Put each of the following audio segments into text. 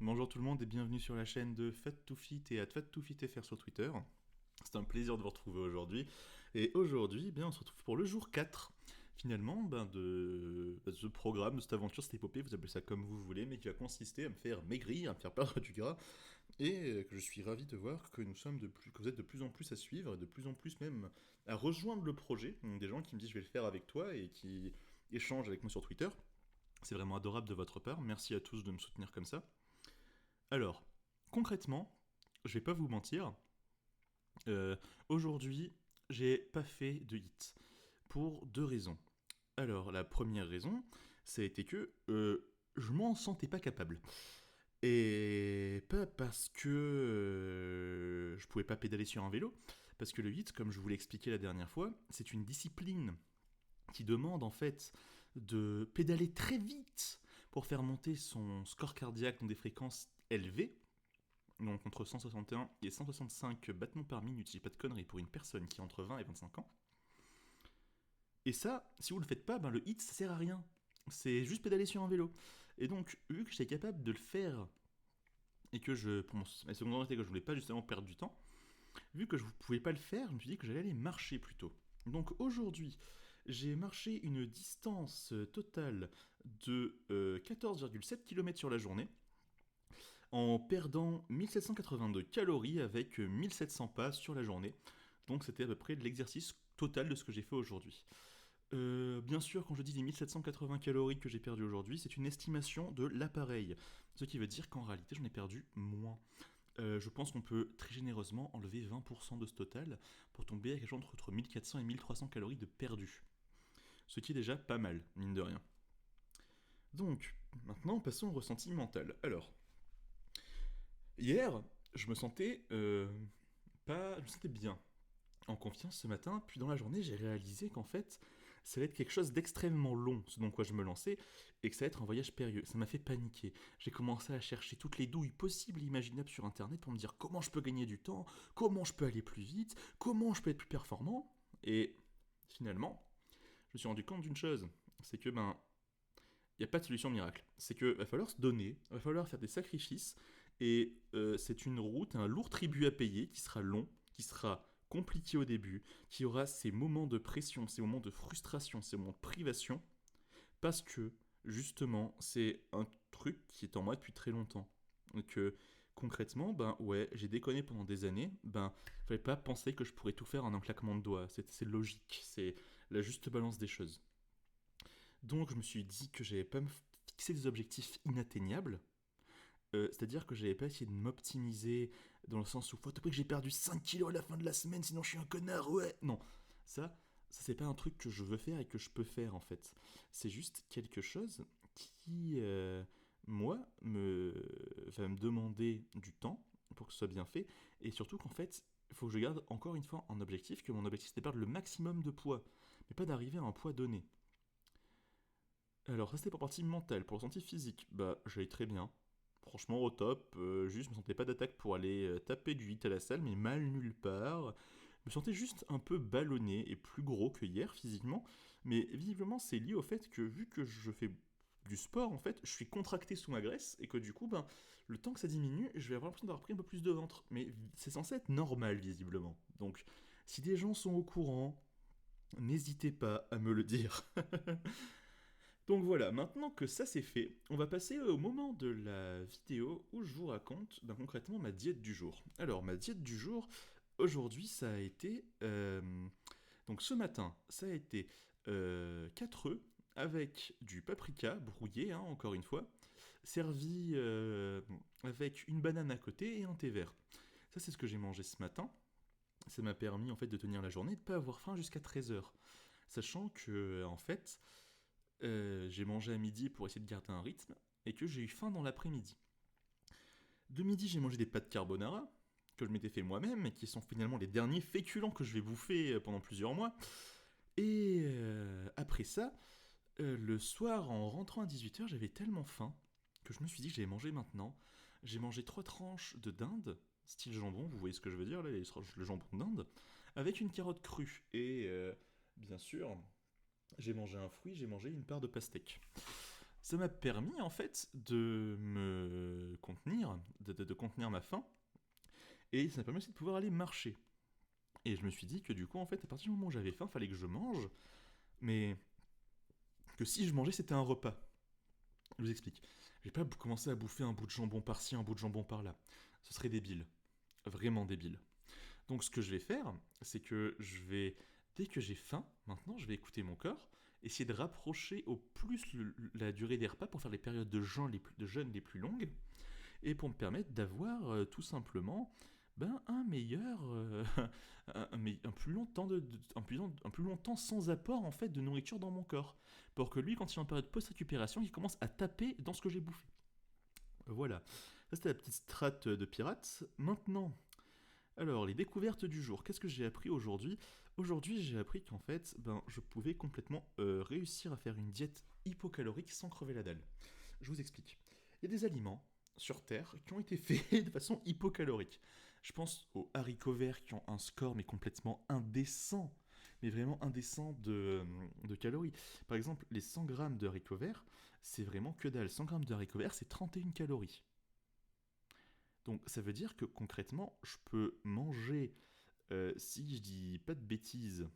Bonjour tout le monde et bienvenue sur la chaîne de Fat2Fit et @Fat2FitFR sur Twitter. C'est un plaisir de vous retrouver aujourd'hui. Et aujourd'hui, on se retrouve pour le jour 4, finalement, de ce programme, de cette aventure, cette épopée, vous appelez ça comme vous voulez, mais qui va consister à me faire maigrir, à me faire perdre du gras, et que je suis ravi de voir que que vous êtes de plus en plus à suivre, et de plus en plus même à rejoindre le projet. Donc des gens qui me disent je vais le faire avec toi et qui échangent avec moi sur Twitter. C'est vraiment adorable de votre part. Merci à tous de me soutenir comme ça. Alors, concrètement, je vais pas vous mentir, euh, aujourd'hui, j'ai pas fait de hit pour deux raisons. Alors, la première raison, ça a été que je m'en sentais pas capable. Et pas parce que je pouvais pas pédaler sur un vélo, parce que le hit, comme je vous l'ai expliqué la dernière fois, c'est une discipline qui demande en fait de pédaler très vite pour faire monter son score cardiaque dans des fréquences élevées, donc entre 161 et 165 battements par minute, si j'ai pas de conneries, pour une personne qui a entre 20 et 25 ans. Et ça, si vous le faites pas, le hit ça sert à rien. C'est juste pédaler sur un vélo. Et donc, vu que j'étais capable de le faire, et que pour ma seconde était que je voulais pas justement perdre du temps, vu que je ne pouvais pas le faire, je me suis dit que j'allais aller marcher plutôt. Donc aujourd'hui, j'ai marché une distance totale de 14,7 km sur la journée, en perdant 1782 calories avec 1700 pas sur la journée. Donc c'était à peu près l'exercice total de ce que j'ai fait aujourd'hui. Bien sûr, quand je dis les 1780 calories que j'ai perdu aujourd'hui, c'est une estimation de l'appareil. Ce qui veut dire qu'en réalité, j'en ai perdu moins. Je pense qu'on peut très généreusement enlever 20% de ce total pour tomber à quelque chose entre 1400 et 1300 calories de perdu. Ce qui est déjà pas mal, mine de rien. Donc, maintenant, passons au ressenti mental. Alors, hier, je me sentais pas. Je me sentais bien, en confiance ce matin, puis dans la journée, j'ai réalisé qu'en fait, ça allait être quelque chose d'extrêmement long, ce dans quoi je me lançais, et que ça allait être un voyage périlleux. Ça m'a fait paniquer. J'ai commencé à chercher toutes les douilles possibles et imaginables sur Internet pour me dire comment je peux gagner du temps, comment je peux aller plus vite, comment je peux être plus performant. Et finalement, je me suis rendu compte d'une chose, c'est que il n'y a pas de solution miracle. C'est que va falloir se donner, va falloir faire des sacrifices, et c'est une route, un lourd tribut à payer qui sera long, qui sera compliqué au début, qui aura ses moments de pression, ses moments de frustration, ses moments de privation, parce que justement c'est un truc qui est en moi depuis très longtemps. Et que concrètement, ouais, j'ai déconné pendant des années, fallait pas penser que je pourrais tout faire en un claquement de doigts. C'est logique, c'est la juste balance des choses. Donc je me suis dit que j'allais pas me fixer des objectifs inatteignables. C'est-à-dire que j'avais pas essayé de m'optimiser dans le sens où faut à tout prix que j'ai perdu 5 kilos à la fin de la semaine, sinon je suis un connard, ouais. Non, ça, ça c'est pas un truc que je veux faire et que je peux faire en fait. C'est juste quelque chose qui, moi, va me demander du temps pour que ce soit bien fait, et surtout qu'en fait, il faut que je garde encore une fois en objectif que mon objectif c'est de perdre le maximum de poids, mais pas d'arriver à un poids donné. Alors, ça c'était pour la partie mentale. Pour le ressenti physique, j'allais très bien. Franchement, au top. Juste, je me sentais pas d'attaque pour aller taper du 8 à la salle, mais mal nulle part. Je me sentais juste un peu ballonné et plus gros que hier physiquement. Mais visiblement, c'est lié au fait que, vu que je fais du sport, en fait, je suis contracté sous ma graisse et que du coup, le temps que ça diminue, je vais avoir l'impression d'avoir pris un peu plus de ventre. Mais c'est censé être normal, visiblement. Donc, si des gens sont au courant, n'hésitez pas à me le dire. Donc voilà, maintenant que ça c'est fait, on va passer au moment de la vidéo où je vous raconte concrètement ma diète du jour. Alors ma diète du jour, aujourd'hui ça a été... donc ce matin, ça a été 4 œufs avec du paprika brouillé, encore une fois, servi avec une banane à côté et un thé vert. Ça c'est ce que j'ai mangé ce matin. Ça m'a permis en fait de tenir la journée et de ne pas avoir faim jusqu'à 13 heures. Sachant que en fait, j'ai mangé à midi pour essayer de garder un rythme, et que j'ai eu faim dans l'après-midi. De midi, j'ai mangé des pâtes carbonara, que je m'étais fait moi-même, et qui sont finalement les derniers féculents que je vais bouffer pendant plusieurs mois. Et après ça, le soir, en rentrant à 18 heures, j'avais tellement faim que je me suis dit que j'allais manger maintenant. J'ai mangé 3 tranches de dinde, style jambon, vous voyez ce que je veux dire, là, le jambon de dinde, avec une carotte crue. Et bien sûr, j'ai mangé un fruit, j'ai mangé une part de pastèque. Ça m'a permis en fait de me contenir de contenir ma faim, et ça m'a permis aussi de pouvoir aller marcher. Et je me suis dit que du coup, en fait, à partir du moment où j'avais faim, il fallait que je mange, mais que si je mangeais, c'était un repas. Je vous explique. Je vais pas commencer à bouffer un bout de jambon par-ci, un bout de jambon par-là. Ce serait débile. Vraiment débile. Donc ce que je vais faire, c'est que dès que j'ai faim, maintenant, je vais écouter mon corps, essayer de rapprocher au plus la durée des repas pour faire les périodes de jeûne les plus longues, et pour me permettre d'avoir tout simplement un meilleur, un plus long temps un plus long temps sans apport en fait de nourriture dans mon corps, pour que lui, quand il est en période post-récupération, il commence à taper dans ce que j'ai bouffé. Voilà, ça c'était la petite strate de pirate. Maintenant, alors les découvertes du jour, qu'est-ce que j'ai appris aujourd'hui? Aujourd'hui, j'ai appris qu'en fait, je pouvais complètement réussir à faire une diète hypocalorique sans crever la dalle. Je vous explique. Il y a des aliments sur Terre qui ont été faits de façon hypocalorique. Je pense aux haricots verts qui ont un score mais complètement indécent, mais vraiment indécent de calories. Par exemple, les 100 grammes de haricots verts, c'est vraiment que dalle. 100 grammes de haricots verts, c'est 31 calories. Donc ça veut dire que concrètement, je peux manger, si je dis pas de bêtises,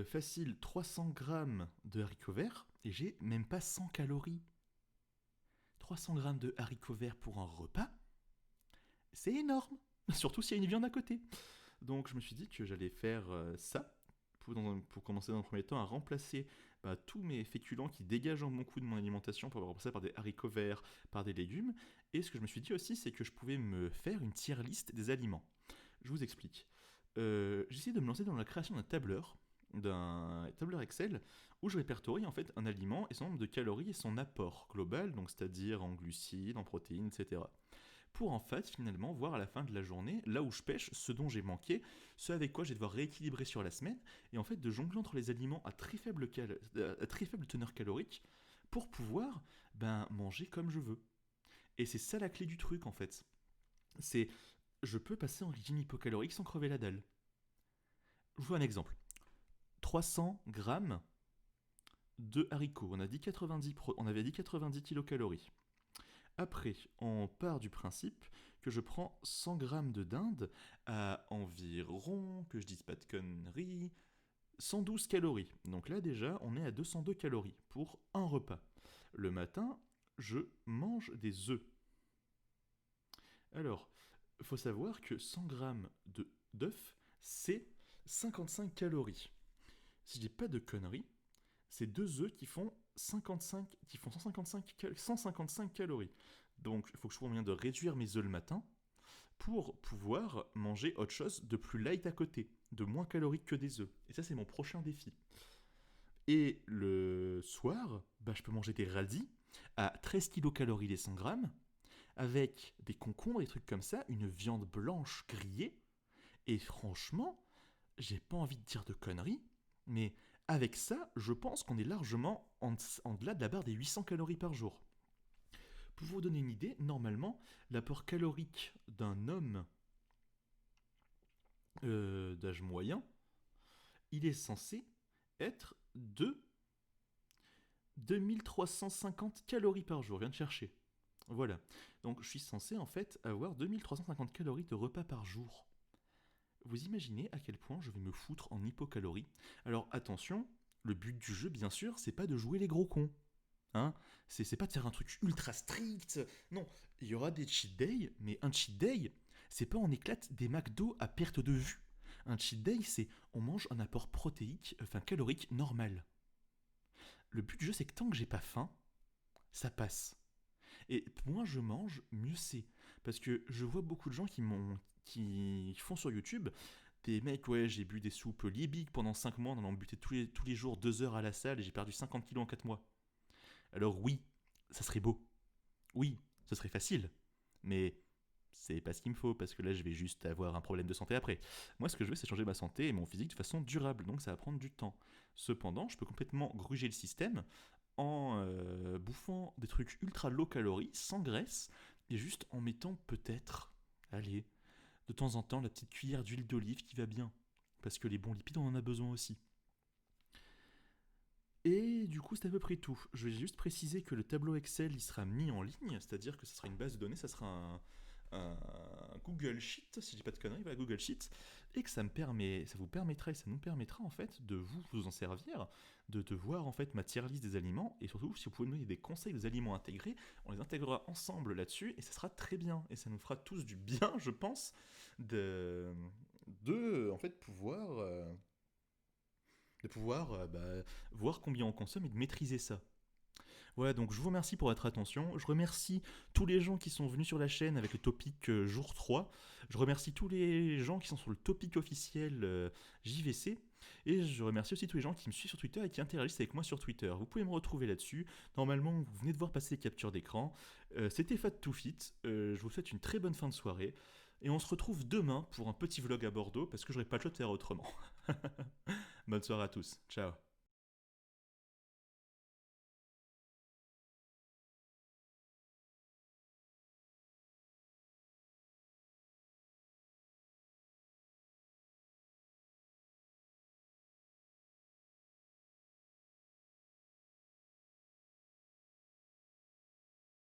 facile 300 grammes de haricots verts et j'ai même pas 100 calories. 300 grammes de haricots verts pour un repas, c'est énorme, surtout s'il y a une viande à côté. Donc je me suis dit que j'allais faire ça, pour commencer dans le premier temps à remplacer tous mes féculents qui dégagent un bon coup de mon alimentation pour remplacer par des haricots verts, par des légumes. Et ce que je me suis dit aussi, c'est que je pouvais me faire une tier list des aliments. Je vous explique. J'ai essayé de me lancer dans la création d'un tableur Excel où je répertorie en fait un aliment et son nombre de calories et son apport global, donc c'est-à-dire en glucides, en protéines, etc. Pour en fait finalement voir à la fin de la journée là où je pêche, ce dont j'ai manqué, ce avec quoi je vais devoir rééquilibrer sur la semaine, et en fait de jongler entre les aliments à très faible teneur calorique pour pouvoir manger comme je veux. Et c'est ça la clé du truc en fait. C'est je peux passer en régime hypocalorique sans crever la dalle. Je vous vois un exemple. 300 grammes de haricots. On avait dit 90 kilocalories. Après, on part du principe que je prends 100 grammes de dinde à environ, que je dise pas de conneries, 112 calories. Donc là déjà, on est à 202 calories pour un repas. Le matin, je mange des œufs. Alors, il faut savoir que 100 grammes d'œufs, c'est 55 calories. Si je dis pas de conneries, c'est 2 œufs qui font 155 calories. Donc il faut que je trouve un moyen de réduire mes œufs le matin pour pouvoir manger autre chose de plus light à côté, de moins calorique que des œufs. Et ça c'est mon prochain défi. Et le soir, je peux manger des radis à 13 kilocalories les 100 grammes, avec des concombres, des trucs comme ça, une viande blanche grillée. Et franchement, j'ai pas envie de dire de conneries, mais avec ça, je pense qu'on est largement en delà de la barre des 800 calories par jour. Pour vous donner une idée, normalement, l'apport calorique d'un homme d'âge moyen, il est censé être de 2350 calories par jour. Je viens de chercher. Voilà. Donc je suis censé en fait avoir 2350 calories de repas par jour. Vous imaginez à quel point je vais me foutre en hypocalories. Alors attention, le but du jeu, bien sûr, c'est pas de jouer les gros cons. Hein, c'est pas de faire un truc ultra strict. Non, il y aura des cheat days, mais un cheat day, c'est pas on éclate des McDo à perte de vue. Un cheat day, c'est on mange un apport protéique, calorique normal. Le but du jeu, c'est que tant que j'ai pas faim, ça passe. Et moins je mange, mieux c'est. Parce que je vois beaucoup de gens qui font sur YouTube des mecs, ouais, j'ai bu des soupes Liebig pendant 5 mois, en allant buter tous les jours 2 heures à la salle et j'ai perdu 50 kilos en 4 mois. Alors oui, ça serait beau. Oui, ce serait facile. Mais c'est pas ce qu'il me faut, parce que là, je vais juste avoir un problème de santé après. Moi, ce que je veux, c'est changer ma santé et mon physique de façon durable, donc ça va prendre du temps. Cependant, je peux complètement gruger le système en bouffant des trucs ultra low calories, sans graisse, et juste en mettant peut-être, allez, de temps en temps, la petite cuillère d'huile d'olive qui va bien. Parce que les bons lipides, on en a besoin aussi. Et du coup, c'est à peu près tout. Je vais juste préciser que le tableau Excel il sera mis en ligne, c'est-à-dire que ce sera une base de données, ça sera un Google Sheet, si je dis pas de conneries, voilà, Google Sheet, et que ça vous permettra et ça nous permettra en fait de vous en servir, de voir en fait ma tier list des aliments, et surtout si vous pouvez nous donner des conseils des aliments intégrés, on les intégrera ensemble là-dessus, et ça sera très bien, et ça nous fera tous du bien, je pense, de, de en fait pouvoir voir combien on consomme et de maîtriser ça. Voilà, donc je vous remercie pour votre attention. Je remercie tous les gens qui sont venus sur la chaîne avec le topic jour 3. Je remercie tous les gens qui sont sur le topic officiel JVC. Et je remercie aussi tous les gens qui me suivent sur Twitter et qui interagissent avec moi sur Twitter. Vous pouvez me retrouver là-dessus. Normalement, vous venez de voir passer les captures d'écran. C'était Fat to Fit. Je vous souhaite une très bonne fin de soirée. Et on se retrouve demain pour un petit vlog à Bordeaux parce que j'aurai pas le choix de faire autrement. Bonne soirée à tous. Ciao.